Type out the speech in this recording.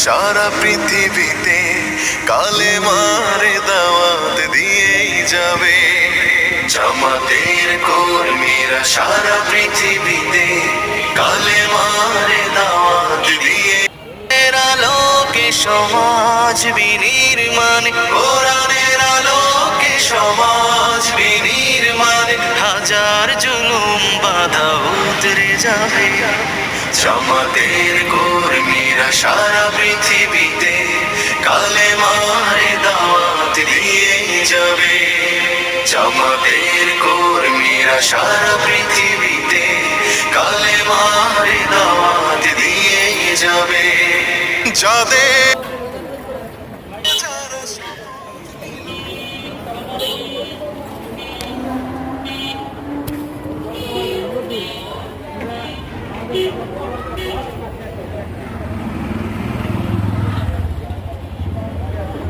সারা পৃথিবীতে কালেমার দাওয়াত দিয়েই যাবে। জামাতের কর্মীরা সারা পৃথিবীতে কালেমার দাওয়াত দিয়ে আলোকে সমাজ বিনির্মাণ, কোরআনের আলোকে সমাজ বিনির্মাণ, হাজার জুলুম বাধা উতরে যাবে। জামাতের কর্মীরা সারা পৃথিবীতে কালেমার দাওয়াত দিয়ে যাবে। জামাতের কর্মীরা সারা পৃথিবীতে কালেমার দাওয়াত দিয়ে যাবে। যাদের Thank you.